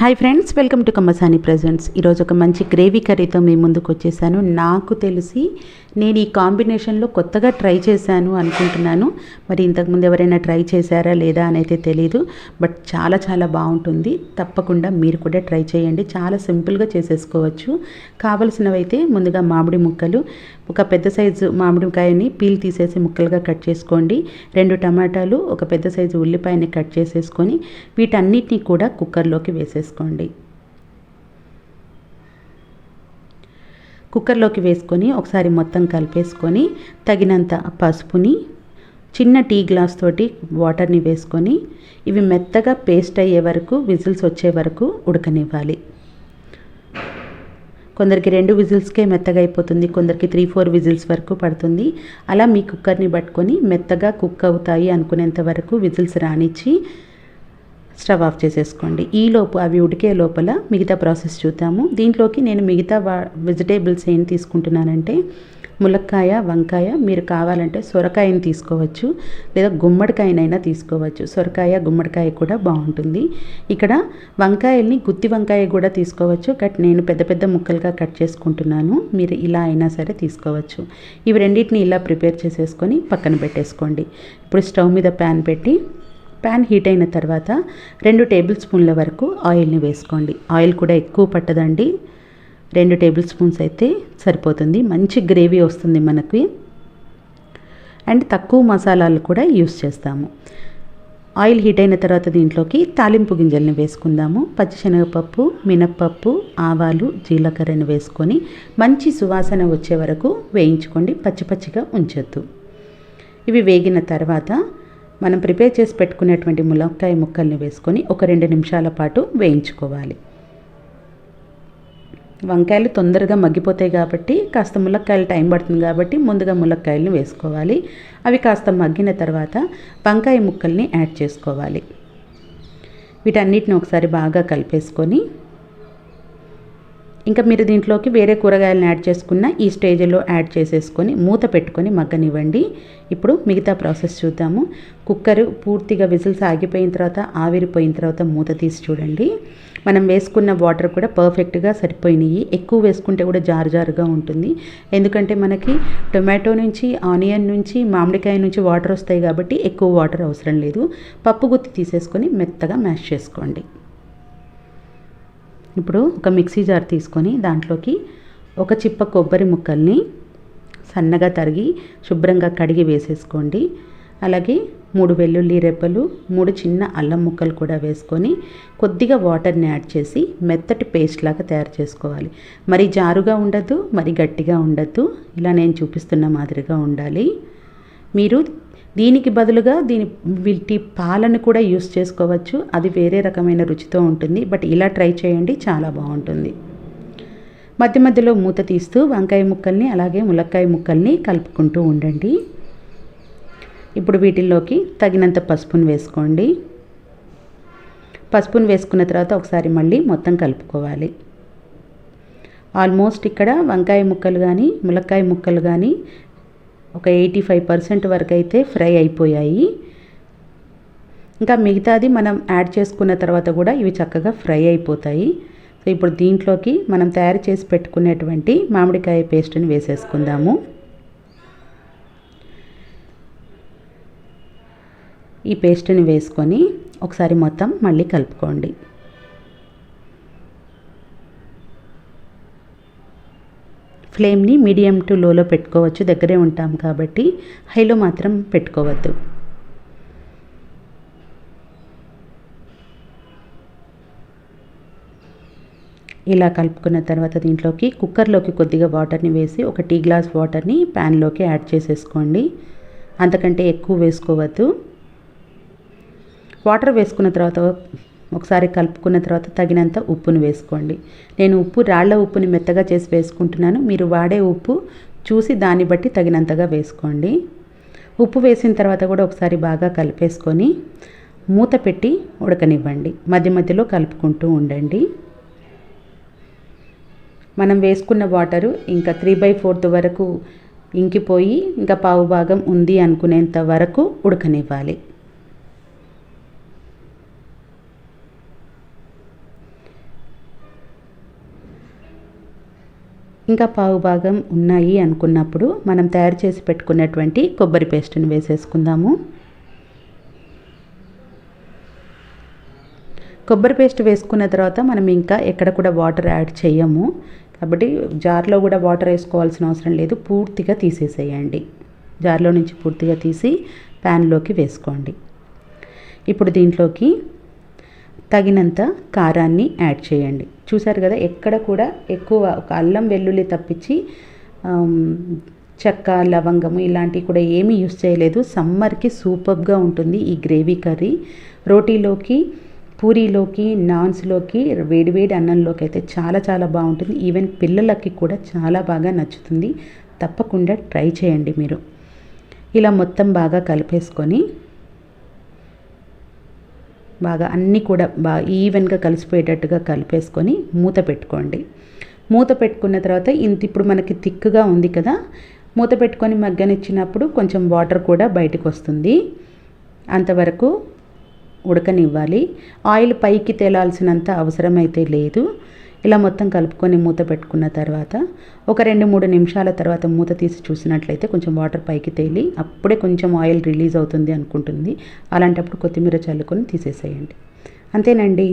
Hi friends, welcome to Kammasani presents. ఈరోజు ఒక మంచి గ్రేవీ కర్రీతో మీ ముందుకు వచ్చేసాను. నాకు తెలిసి నేను ఈ కాంబినేషన్లో కొత్తగా ట్రై చేశాను అనుకుంటున్నాను. మరి ఇంతకుముందు ఎవరైనా ట్రై చేశారా లేదా అని అయితే తెలీదు, బట్ చాలా చాలా బాగుంటుంది. తప్పకుండా మీరు కూడా ట్రై చేయండి. చాలా సింపుల్గా చేసేసుకోవచ్చు. కావలసినవి అయితే ముందుగా మామిడి ముక్కలు, ఒక పెద్ద సైజు మామిడికాయని పీల్ తీసేసి ముక్కలుగా కట్ చేసుకోండి. 2 టమాటాలు, ఒక పెద్ద సైజు ఉల్లిపాయని కట్ చేసేసుకొని వీటన్నిటిని కూడా కుక్కర్లోకి వేసేసుకోండి. కుక్కర్లోకి వేసుకొని ఒకసారి మొత్తం కలిపేసుకొని తగినంత పసుపుని, చిన్న టీ గ్లాస్ తోటి వాటర్ని వేసుకొని ఇవి మెత్తగా పేస్ట్ అయ్యే వరకు, విజిల్స్ వచ్చే వరకు ఉడకనివ్వాలి. కొందరికి 2 విజిల్స్కే మెత్తగా అయిపోతుంది, కొందరికి 3-4 విజిల్స్ వరకు పడుతుంది. అలా మీ కుక్కర్ని పట్టుకొని మెత్తగా కుక్ అవుతాయి అనుకునేంత వరకు విజిల్స్ రానిచ్చి స్టవ్ ఆఫ్ చేసేసుకోండి. ఈలోపు అవి ఉడికే లోపల మిగతా ప్రాసెస్ చూద్దాము. దీంట్లోకి నేను మిగతా వెజిటేబుల్స్ ఏం తీసుకుంటున్నానంటే ములక్కాయ, వంకాయ, మీరు కావాలంటే సొరకాయని తీసుకోవచ్చు, లేదా గుమ్మడికాయనైనా తీసుకోవచ్చు. సొరకాయ, గుమ్మడికాయ కూడా బాగుంటుంది. ఇక్కడ వంకాయల్ని గుత్తి వంకాయ కూడా తీసుకోవచ్చు, బట్ నేను పెద్ద పెద్ద ముక్కలుగా కట్ చేసుకుంటున్నాను. మీరు ఇలా అయినా సరే తీసుకోవచ్చు. ఇవి రెండింటిని ఇలా ప్రిపేర్ చేసేసుకొని పక్కన పెట్టేసుకోండి. ఇప్పుడు స్టవ్ మీద ప్యాన్ పెట్టి, ప్యాన్ హీట్ అయిన తర్వాత 2 టేబుల్ స్పూన్ల వరకు ఆయిల్ని వేసుకోండి. ఆయిల్ కూడా ఎక్కువ పట్టదండి, 2 టేబుల్ స్పూన్స్ అయితే సరిపోతుంది. మంచి గ్రేవీ వస్తుంది మనకి, అండ్ తక్కువ మసాలాలు కూడా యూస్ చేస్తాము. ఆయిల్ హీట్ అయిన తర్వాత దీంట్లోకి తాలింపు గింజల్ని వేసుకుందాము. పచ్చిశనగపప్పు, మినప్పప్పు, ఆవాలు, జీలకర్రని వేసుకొని మంచి సువాసన వచ్చే వరకు వేయించుకోండి. పచ్చి పచ్చిగా ఉంచొద్దు. ఇవి వేగిన తర్వాత మనం ప్రిపేర్ చేసి పెట్టుకునేటువంటి ములక్కాయ ముక్కల్ని వేసుకొని ఒక 2 నిమిషాల పాటు వేయించుకోవాలి. వంకాయలు తొందరగా మగ్గిపోతాయి కాబట్టి, కాస్త ములక్కాయలు టైం పడుతుంది కాబట్టి ముందుగా ములక్కాయలను వేసుకోవాలి. అవి కాస్త మగ్గిన తర్వాత వంకాయ ముక్కల్ని యాడ్ చేసుకోవాలి. వీటన్నిటిని ఒకసారి బాగా కలిపేసుకొని, ఇంకా మీరు దీంట్లోకి వేరే కూరగాయలను యాడ్ చేసుకున్న ఈ స్టేజ్లో యాడ్ చేసేసుకొని మూత పెట్టుకొని మగ్గనివ్వండి. ఇప్పుడు మిగతా ప్రాసెస్ చూద్దాము. కుక్కర్ పూర్తిగా విజిల్స్ ఆగిపోయిన తర్వాత, ఆవిరిపోయిన తర్వాత మూత తీసి చూడండి. మనం వేసుకున్న వాటర్ కూడా పర్ఫెక్ట్గా సరిపోయినాయి. ఎక్కువ వేసుకుంటే కూడా జారుగా ఉంటుంది, ఎందుకంటే మనకి టొమాటో నుంచి, ఆనియన్ నుంచి, మామిడికాయ నుంచి వాటర్ వస్తాయి కాబట్టి ఎక్కువ వాటర్ అవసరం లేదు. పప్పు గుత్తి తీసేసుకొని మెత్తగా మ్యాష్ చేసుకోండి. ఇప్పుడు ఒక మిక్సీ జార్ తీసుకొని దాంట్లోకి ఒక చిప్ప కొబ్బరి ముక్కల్ని సన్నగా తరిగి శుభ్రంగా కడిగి వేసేసుకోండి. అలాగే 3 వెల్లుల్లి రెబ్బలు, 3 చిన్న అల్లం ముక్కలు కూడా వేసుకొని కొద్దిగా వాటర్ని యాడ్ చేసి మెత్తటి పేస్ట్ లాగా తయారు చేసుకోవాలి. మరి జారుగా ఉండద్దు, మరి గట్టిగా ఉండద్దు, ఇలా నేను చూపిస్తున్న మాదిరిగా ఉండాలి. మీరు దీనికి బదులుగా వీటి పాలను కూడా యూస్ చేసుకోవచ్చు, అది వేరే రకమైన రుచితో ఉంటుంది. బట్ ఇలా ట్రై చేయండి, చాలా బాగుంటుంది. మధ్య మధ్యలో మూత తీస్తూ వంకాయ ముక్కల్ని అలాగే ములక్కాయ ముక్కల్ని కలుపుకుంటూ ఉండండి. ఇప్పుడు వీటిల్లోకి తగినంత పసుపును వేసుకోండి. పసుపును వేసుకున్న తర్వాత ఒకసారి మళ్ళీ మొత్తం కలుపుకోవాలి. ఆల్మోస్ట్ ఇక్కడ వంకాయ ముక్కలు కానీ ములక్కాయ ముక్కలు కానీ ఒక 85% వరకు అయితే ఫ్రై అయిపోయాయి. ఇంకా మిగతాది మనం యాడ్ చేసుకున్న తర్వాత కూడా ఇవి చక్కగా ఫ్రై అయిపోతాయి. సో ఇప్పుడు దీంట్లోకి మనం తయారు చేసి పెట్టుకునేటువంటి మామిడికాయ పేస్ట్ని వేసేసుకుందాము. ఈ పేస్ట్ని వేసుకొని ఒకసారి మొత్తం మళ్ళీ కలుపుకోండి. ఫ్లేమ్ని మీడియం టు లోలో పెట్టుకోవచ్చు, దగ్గరే ఉంటాం కాబట్టి హైలో మాత్రం పెట్టుకోవద్దు. ఇలా కలుపుకున్న తర్వాత దీంట్లోకి కుక్కర్లోకి కొద్దిగా వాటర్ని వేసి ఒక టీ గ్లాస్ వాటర్ని ప్యాన్లోకి యాడ్ చేసేసుకోండి. అంతకంటే ఎక్కువ వేసుకోవద్దు. వాటర్ వేసుకున్న తర్వాత ఒకసారి కలుపుకున్న తర్వాత తగినంత ఉప్పును వేసుకోండి. నేను రాళ్ల ఉప్పుని మెత్తగా చేసి వేసుకుంటున్నాను. మీరు వాడే ఉప్పు చూసి దాన్ని బట్టి తగినంతగా వేసుకోండి. ఉప్పు వేసిన తర్వాత కూడా ఒకసారి బాగా కలిపేసుకొని మూత పెట్టి ఉడకనివ్వండి. మధ్య మధ్యలో కలుపుకుంటూ ఉండండి. మనం వేసుకున్న వాటరు ఇంకా 3/4 వరకు ఇంకిపోయి ఇంకా పావు భాగం ఉంది అనుకునేంత వరకు ఉడకనివ్వాలి. ఇంకా పావు భాగం ఉన్నాయి అనుకున్నప్పుడు మనం తయారు చేసి పెట్టుకున్నటువంటి కొబ్బరి పేస్ట్ని వేసేసుకుందాము. కొబ్బరి పేస్ట్ వేసుకున్న తర్వాత మనం ఇంకా ఎక్కడ కూడా వాటర్ యాడ్ చేయము కాబట్టి జార్లో కూడా వాటర్ వేసుకోవాల్సిన అవసరం లేదు. పూర్తిగా తీసేసేయండి. జార్లో నుంచి పూర్తిగా తీసి ప్యాన్లోకి వేసుకోండి. ఇప్పుడు దీంట్లోకి తగినంత కారాన్ని యాడ్ చేయండి. చూసారు కదా, ఎక్కడ కూడా ఎక్కువ ఒక అల్లం వెల్లుల్లి తప్పించి చెక్క లవంగము ఇలాంటివి కూడా ఏమీ యూస్ చేయలేదు. సమ్మర్కి సూపర్గా ఉంటుంది ఈ గ్రేవీ కర్రీ. రోటీలోకి, పూరీలోకి, నాన్స్లోకి, వేడివేడి అన్నంలోకి అయితే చాలా చాలా బాగుంటుంది. ఈవెన్ పిల్లలకి కూడా చాలా బాగా నచ్చుతుంది. తప్పకుండా ట్రై చేయండి మీరు. ఇలా మొత్తం బాగా కలిపేసుకొని బాగా అన్నీ కూడా బాగా ఈవెన్గా కలిసిపోయేటట్టుగా కలిపేసుకొని మూత పెట్టుకోండి. మూత పెట్టుకున్న తర్వాత ఇప్పుడు మనకి థిక్గా ఉంది కదా, మూత పెట్టుకొని మగ్గనిచ్చినప్పుడు కొంచెం వాటర్ కూడా బయటకు వస్తుంది. అంతవరకు ఉడకనివ్వాలి. ఆయిల్ పైకి తేలాల్సినంత అవసరం అయితే లేదు. ఇలా మొత్తం కలుపుకొని మూత పెట్టుకున్న తర్వాత ఒక 2-3 నిమిషాల తర్వాత మూత తీసి చూసినట్లయితే కొంచెం వాటర్ పైకి తేలి అప్పుడే కొంచెం ఆయిల్ రిలీజ్ అవుతుంది అనుకుంటుంది. అలాంటప్పుడు కొత్తిమీర చల్లుకొని తీసేసేయండి. అంతేనండి.